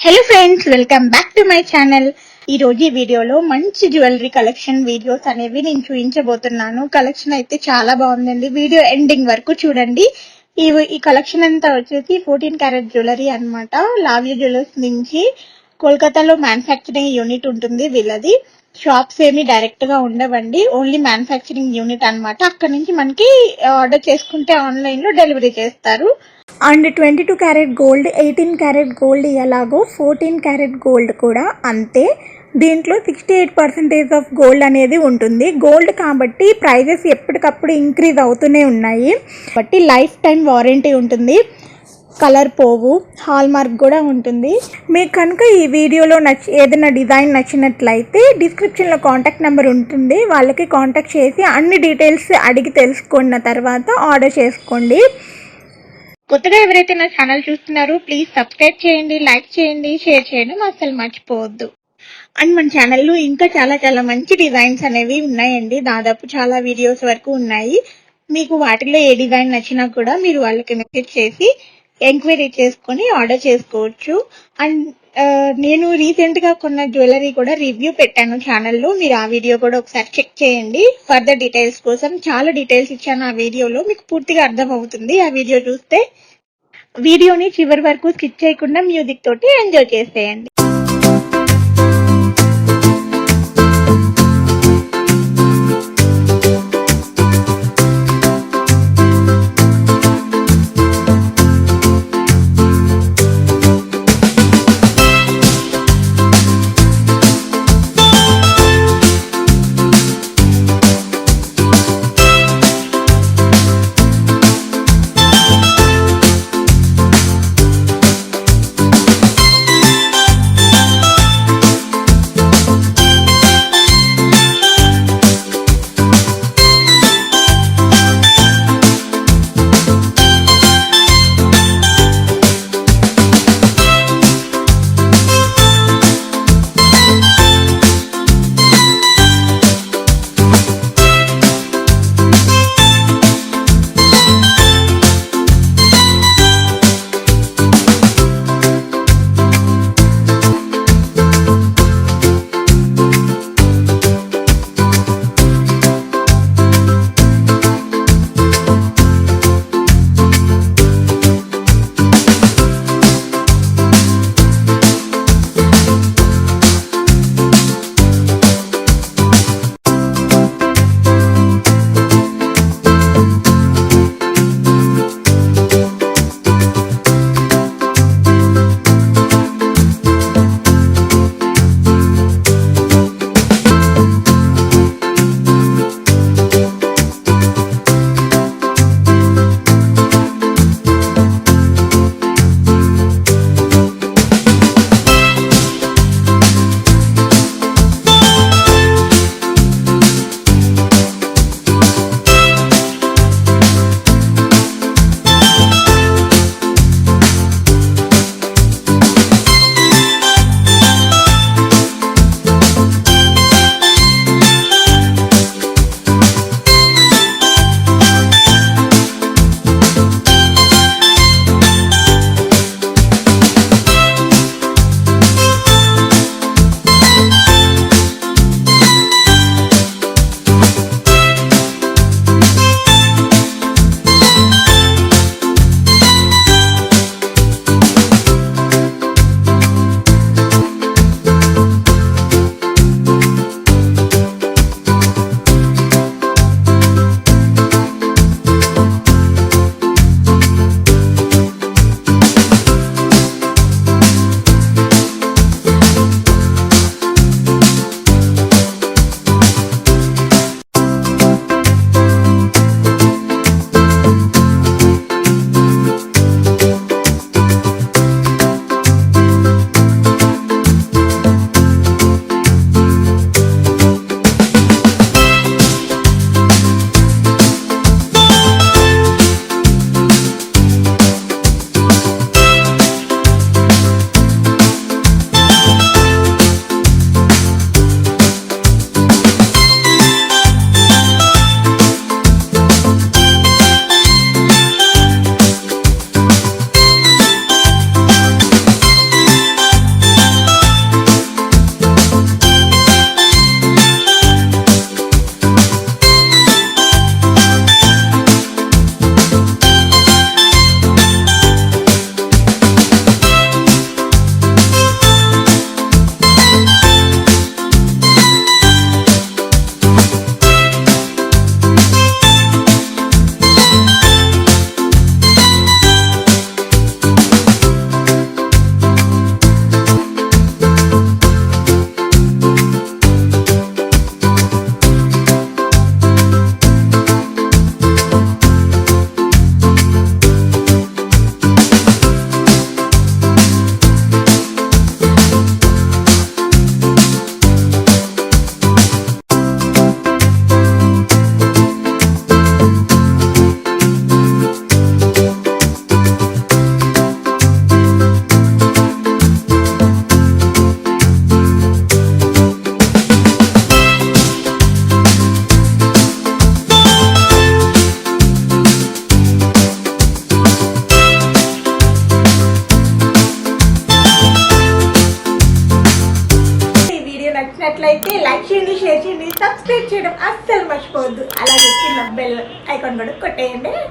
Hello friends, welcome back to my channel. ఈ రోజు ఈ వీడియోలో మంచి జ్యువెలరీ కలెక్షన్ వీడియోస్ అనేవి నేను చూపించబోతున్నాను. కలెక్షన్ అయితే చాలా బాగుందండి. వీడియో ఎండింగ్ వరకు చూడండి. ఈ కలెక్షన్ అంతా వచ్చేసి 14 క్యారెట్ జ్యువెలరీ అన్నమాట. లావ్య జ్యువెలర్స్ నుంచి కోల్కతాలో మ్యానుఫ్యాక్చరింగ్ యూనిట్ ఉంటుంది వీళ్ళది. షాప్స్ ఏమి డైరెక్ట్ గా ఉండవండి, ఓన్లీ మ్యానుఫ్యాక్చరింగ్ యూనిట్ అన్నమాట. అక్కడ నుంచి మనకి ఆర్డర్ చేసుకుంటే ఆన్లైన్ లో డెలివరీ చేస్తారు. And 22 carat gold, 18 carat gold ఎలాగో 14 క్యారెట్ గోల్డ్ కూడా అంతే. దీంట్లో 68% ఆఫ్ గోల్డ్ అనేది ఉంటుంది. గోల్డ్ కాబట్టి ప్రైజెస్ ఎప్పటికప్పుడు ఇంక్రీజ్ అవుతూనే ఉన్నాయి. కాబట్టి లైఫ్ టైం వారంటీ ఉంటుంది, కలర్ పోవు, హాల్ మార్క్ కూడా ఉంటుంది. మీకు కనుక ఈ వీడియోలో ఏదైనా డిజైన్ నచ్చినట్లయితే డిస్క్రిప్షన్లో కాంటాక్ట్ నెంబర్ ఉంటుంది, వాళ్ళకి కాంటాక్ట్ చేసి అన్ని డీటెయిల్స్ అడిగి తెలుసుకున్న తర్వాత ఆర్డర్ చేసుకోండి. కొత్తగా ఎవరైతే నా ఛానల్ చూస్తున్నారో ప్లీజ్ సబ్స్క్రైబ్ చేయండి, లైక్ చేయండి, షేర్ చేయడం అసలు మర్చిపోవద్దు. అండ్ మన ఛానల్లో ఇంకా చాలా మంచి డిజైన్స్ అనేవి ఉన్నాయండి. దాదాపు చాలా వీడియోస్ వరకు ఉన్నాయి. మీకు వాటిలో ఏ డిజైన్ నచ్చినా కూడా మీరు వాళ్ళకి మెసేజ్ చేసి ఎంక్వైరీ చేసుకొని ఆర్డర్ చేసుకోవచ్చు. అండ్ నేను రీసెంట్ గా కొన్న జ్యువెలరీ కూడా రివ్యూ పెట్టాను ఛానల్లో, మీరు ఆ వీడియో కూడా ఒకసారి చెక్ చేయండి. ఫర్దర్ డీటెయిల్స్ కోసం చాలా డీటెయిల్స్ ఇచ్చాను ఆ వీడియోలో, మీకు పూర్తిగా అర్థం అవుతుంది ఆ వీడియో చూస్తే. వీడియోని చివరి వరకు స్కిప్ చేయకుండా మ్యూజిక్ తోటి ఎంజాయ్ చేసేయండి. నచ్చినట్లయితే లైక్ చేయండి, షేర్ చేయండి, సబ్స్క్రైబ్ చేయడం అస్సలు మర్చిపోవద్దు. అలాగే చిన్న బెల్ ఐకాన్ కూడా కొట్టేయండి.